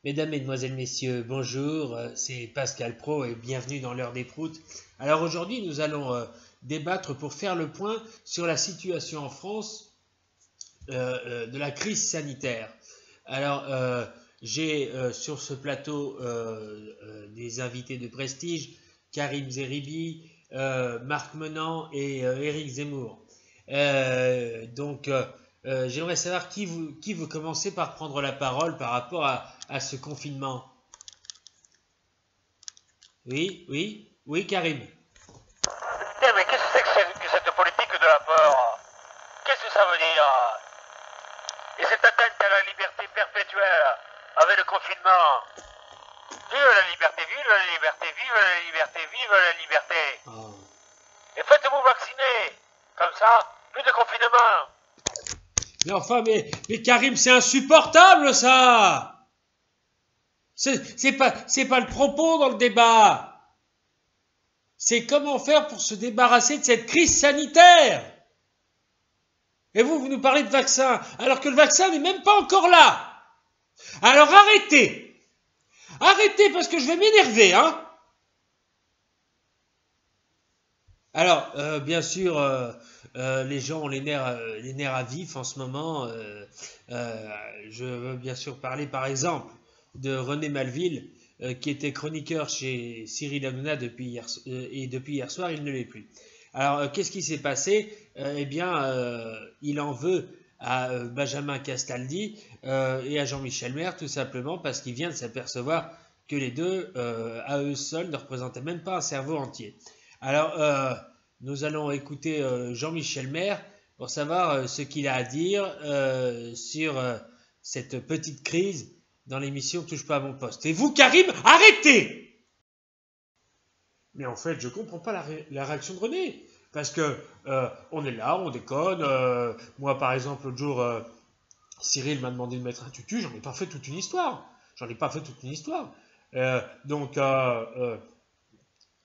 Mesdames, Mesdemoiselles, Messieurs, bonjour, c'est Pascal Pro et bienvenue dans l'heure des proutes. Alors aujourd'hui, nous allons débattre pour faire le point sur la situation en France de la crise sanitaire. Alors, j'ai sur ce plateau des invités de prestige, Karim Zeribi, Marc Menant et Éric Zemmour. J'aimerais savoir qui veut commencer par prendre la parole par rapport à ce confinement. Oui, Karim. Mais qu'est-ce que c'est que cette politique de la peur? Qu'est-ce que ça veut dire? Et cette atteinte à la liberté perpétuelle avec le confinement? Vive la liberté, vive la liberté, vive la liberté, vive la liberté. Oh. Et faites-vous vacciner. Comme ça, plus de confinement. Mais enfin, mais Karim, c'est insupportable ça. C'est pas le propos dans le débat. C'est comment faire pour se débarrasser de cette crise sanitaire. Et vous nous parlez de vaccin, alors que le vaccin n'est même pas encore là. Alors arrêtez. Arrêtez parce que je vais m'énerver, hein. Alors, bien sûr, les gens ont les nerfs à vif en ce moment. Je veux bien sûr parler, par exemple, de René Malville, qui était chroniqueur chez Cyril Hanouna depuis hier soir, il ne l'est plus. Alors, qu'est-ce qui s'est passé? Il en veut à Benjamin Castaldi et à Jean-Michel Maire, tout simplement parce qu'il vient de s'apercevoir que les deux, à eux seuls, ne représentaient même pas un cerveau entier. Alors, nous allons écouter Jean-Michel Maire pour savoir ce qu'il a à dire sur cette petite crise dans l'émission Touche pas à mon poste. Et vous, Karim, arrêtez! Mais en fait, je comprends pas la réaction de René. Parce que on est là, on déconne. Moi, par exemple, l'autre jour, Cyril m'a demandé de mettre un tutu. J'en ai pas fait toute une histoire.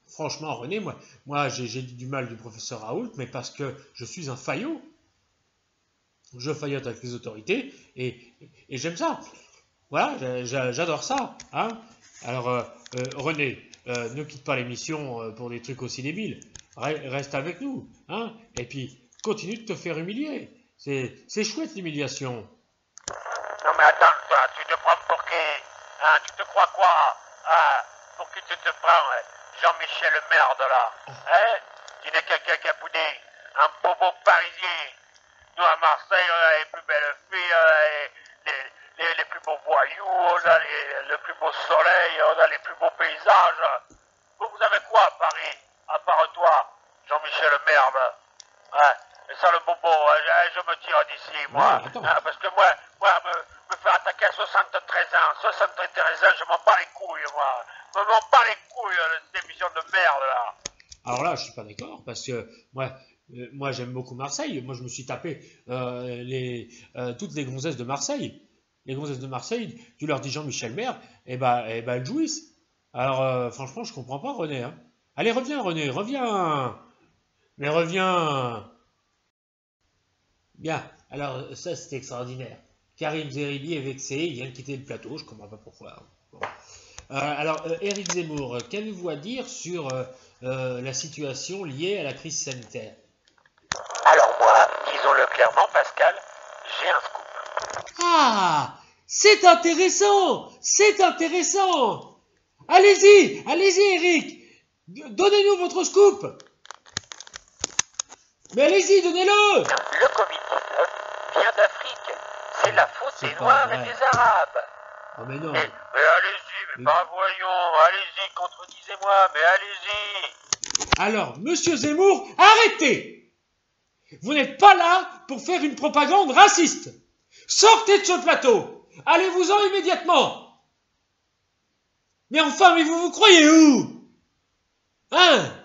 Franchement, René, moi j'ai du mal du professeur Raoult, mais parce que je suis un faillot. Je faillote avec les autorités et j'aime ça. Voilà, j'adore ça. Hein. Alors, René, ne quitte pas l'émission pour des trucs aussi débiles. Reste avec nous. Hein. Et puis, continue de te faire humilier. C'est chouette l'humiliation. Non mais attends, toi, tu te prends pour qui? Hein, tu te crois quoi? Hein, pour qui tu te prends? Jean-Michel Merde là, hein? Tu n'es qu'un cacaboudé, un bobo parisien. Nous à Marseille, on a les plus belles filles, les plus beaux voyous, on a le plus beau soleil, on a les plus beaux paysages. Vous avez quoi à Paris? À part toi, Jean-Michel Merde. Hein? Et ça le bobo, je me tire d'ici, moi. Hein, parce que moi, me faire attaquer à 73 ans, je m'en bats les couilles, moi. Je m'en bats les couilles de cette émission de merde, là. Alors là, je suis pas d'accord, parce que moi j'aime beaucoup Marseille. Moi, je me suis tapé toutes les gonzesses de Marseille. Les gonzesses de Marseille, tu leur dis Jean-Michel Maire, elles jouissent. Alors, franchement, je comprends pas, René. Hein. Allez, reviens, René, reviens. Mais reviens. Bien, alors ça, c'est extraordinaire. Karim Zeribi est vexé, il vient de quitter le plateau, je comprends pas pourquoi. Bon. Alors, Éric Zemmour, qu'avez-vous à dire sur la situation liée à la crise sanitaire? Alors moi, disons-le clairement, Pascal, j'ai un scoop. Ah, c'est intéressant, c'est intéressant. Allez-y, Éric, donnez-nous votre scoop. Mais allez-y, donnez-le. Le Covid-19 vient d'Afrique. C'est la faute des Noirs et des Arabes. Oh mais non. Mais allez-y, mais pas voyons, allez-y, contredisez-moi, mais allez-y. Alors, monsieur Zemmour, arrêtez. Vous n'êtes pas là pour faire une propagande raciste. Sortez de ce plateau. Allez-vous-en immédiatement. Mais enfin, mais vous croyez où? Hein?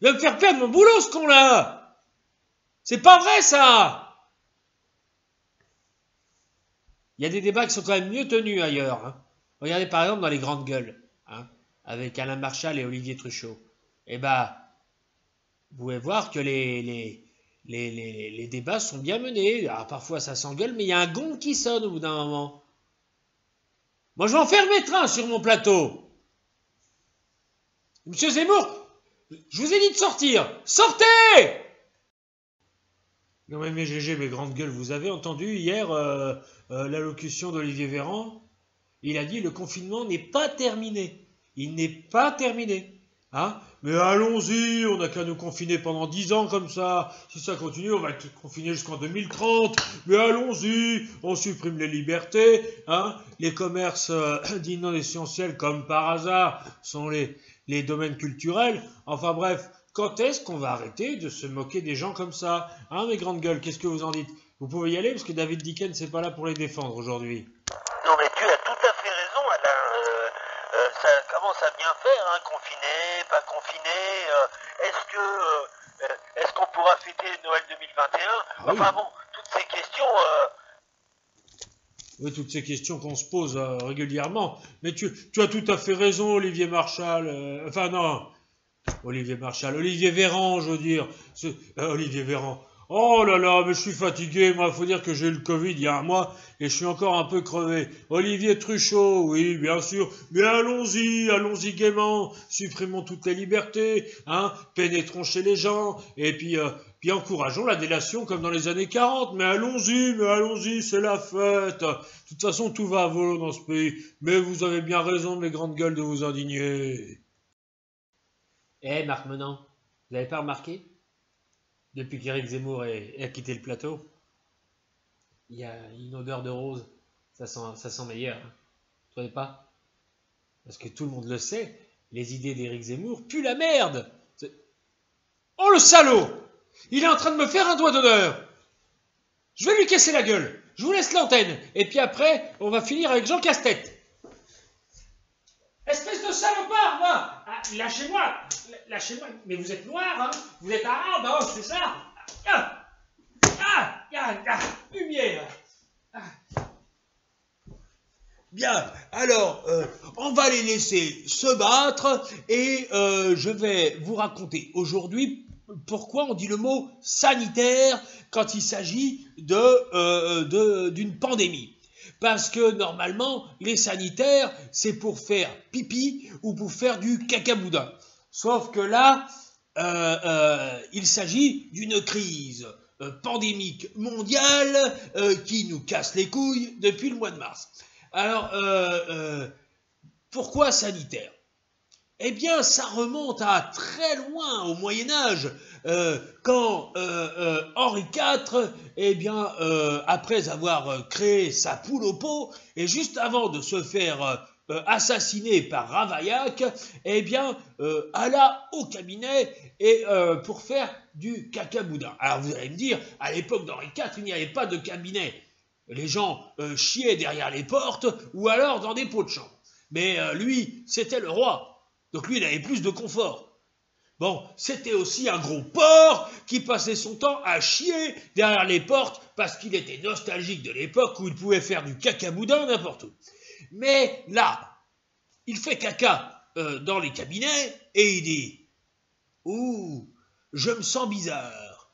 Il va me faire perdre mon boulot, ce con-là. C'est pas vrai, ça. Il y a des débats qui sont quand même mieux tenus ailleurs. Hein. Regardez par exemple dans les grandes gueules, hein, avec Alain Marchal et Olivier Truchot. Vous pouvez voir que les débats sont bien menés. Alors, parfois ça s'engueule, mais il y a un gong qui sonne au bout d'un moment. Moi, je vais en faire mettre un sur mon plateau. Monsieur Zemmour, je vous ai dit de sortir. Sortez! Non mais mes GG, mes grandes gueules, vous avez entendu hier l'allocution d'Olivier Véran? Il a dit le confinement n'est pas terminé. Il n'est pas terminé. Hein? Mais allons-y, on n'a qu'à nous confiner pendant 10 ans comme ça. Si ça continue, on va être confiné jusqu'en 2030. Mais allons-y, on supprime les libertés. Hein? Les commerces dits non essentiels, comme par hasard, sont les domaines culturels. Enfin bref, quand est-ce qu'on va arrêter de se moquer des gens comme ça? Hein, mes grandes gueules, qu'est-ce que vous en dites? Vous pouvez y aller, parce que David Dickens n'est pas là pour les défendre aujourd'hui. Non mais tu as tout à fait raison, Alain. Ça commence à bien faire, hein, confiné, pas confiné. Est-ce qu'on pourra fêter Noël 2021? Ah oui. Enfin bon, toutes ces questions. Oui, toutes ces questions qu'on se pose régulièrement. Mais tu as tout à fait raison, Olivier Marchal. Enfin non, Olivier Marchal, Olivier Véran, je veux dire. Olivier Véran. Oh là là, mais je suis fatigué, moi, faut dire que j'ai eu le Covid il y a un mois et je suis encore un peu crevé. Olivier Truchot, oui, bien sûr, mais allons-y gaiement, supprimons toutes les libertés, hein, pénétrons chez les gens, et puis encourageons la délation comme dans les années 40, mais allons-y, c'est la fête. De toute façon, tout va à volo dans ce pays, mais vous avez bien raison, mes grandes gueules, de vous indigner. Eh, Marc Menant, vous n'avez pas remarqué? Depuis qu'Éric Zemmour a quitté le plateau, il y a une odeur de rose. Ça sent meilleur. Hein. Vous trouvez pas? Parce que tout le monde le sait, les idées d'Éric Zemmour puent la merde. Oh le salaud! Il est en train de me faire un doigt d'honneur. Je vais lui casser la gueule. Je vous laisse l'antenne. Et puis après, on va finir avec Jean Casse-Tête. Espèce de salopard, moi! Ah, lâchez-moi! Mais vous êtes noir, hein? Vous êtes arabe, hein? C'est ça? Lumière! Bien, alors, on va les laisser se battre et je vais vous raconter aujourd'hui pourquoi on dit le mot sanitaire quand il s'agit d'une pandémie. Parce que normalement, les sanitaires, c'est pour faire pipi ou pour faire du cacaboudin. Sauf que là, il s'agit d'une crise pandémique mondiale qui nous casse les couilles depuis le mois de mars. Alors, pourquoi sanitaire? Eh bien, ça remonte à très loin, au Moyen-Âge, quand Henri IV, eh bien, après avoir créé sa poule au pot, et juste avant de se faire assassiné par Ravaillac, eh bien, alla au cabinet et pour faire du cacaboudin. Alors vous allez me dire, à l'époque d'Henri IV, il n'y avait pas de cabinet. Les gens chiaient derrière les portes ou alors dans des pots de chambre. Mais lui, c'était le roi. Donc lui, il avait plus de confort. Bon, c'était aussi un gros porc qui passait son temps à chier derrière les portes parce qu'il était nostalgique de l'époque où il pouvait faire du cacaboudin n'importe où. Mais là, il fait caca dans les cabinets et il dit « Ouh, je me sens bizarre.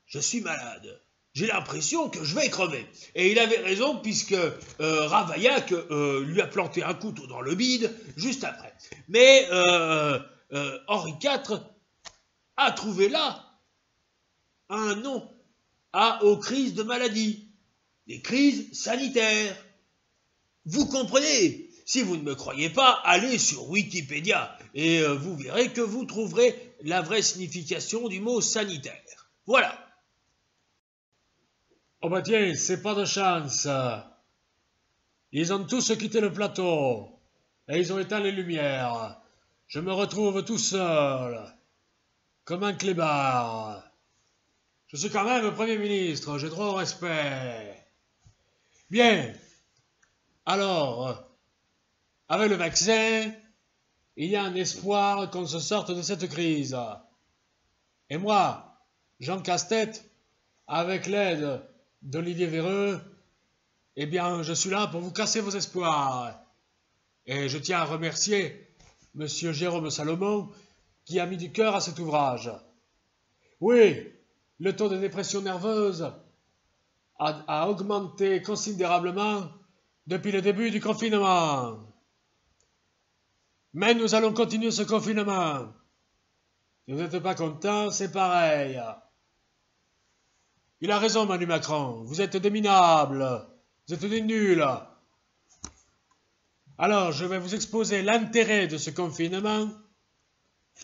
Je suis malade. J'ai l'impression que je vais crever. » Et il avait raison puisque Ravaillac lui a planté un couteau dans le bide juste après. Mais Henri IV a trouvé là un nom aux crises de maladie, des crises sanitaires. Vous comprenez? Si vous ne me croyez pas, allez sur Wikipédia et vous verrez que vous trouverez la vraie signification du mot sanitaire. Voilà. Oh bah tiens, c'est pas de chance. Ils ont tous quitté le plateau et ils ont éteint les lumières. Je me retrouve tout seul, comme un clébard. Je suis quand même Premier ministre, j'ai droit au respect. Bien. Alors, avec le vaccin, il y a un espoir qu'on se sorte de cette crise. Et moi, Jean Casse-Tête, avec l'aide d'Olivier Véreux, eh bien, je suis là pour vous casser vos espoirs. Et je tiens à remercier Monsieur Jérôme Salomon, qui a mis du cœur à cet ouvrage. Oui, le taux de dépression nerveuse a augmenté considérablement depuis le début du confinement. Mais nous allons continuer ce confinement. Si vous n'êtes pas content, c'est pareil. Il a raison, Manu Macron. Vous êtes des minables. Vous êtes des nuls. Alors, je vais vous exposer l'intérêt de ce confinement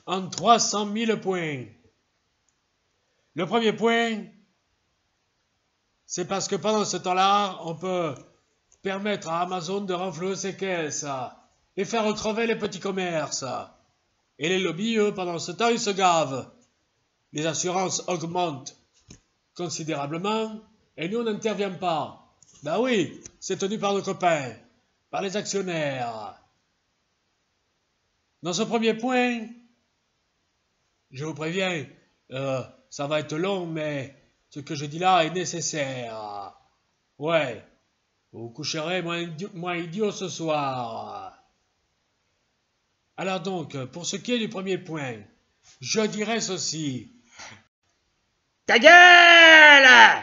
en 300 000 points. Le premier point, c'est parce que pendant ce temps-là, on peut permettre à Amazon de renflouer ses caisses et faire crever les petits commerces. Et les lobbies, eux, pendant ce temps, ils se gavent. Les assurances augmentent considérablement et nous, on n'intervient pas. Ben oui, c'est tenu par nos copains, par les actionnaires. Dans ce premier point, je vous préviens, ça va être long, mais ce que je dis là est nécessaire. Ouais, vous coucherez moins idiot ce soir. Alors donc, pour ce qui est du premier point, je dirais ceci. Ta gueule!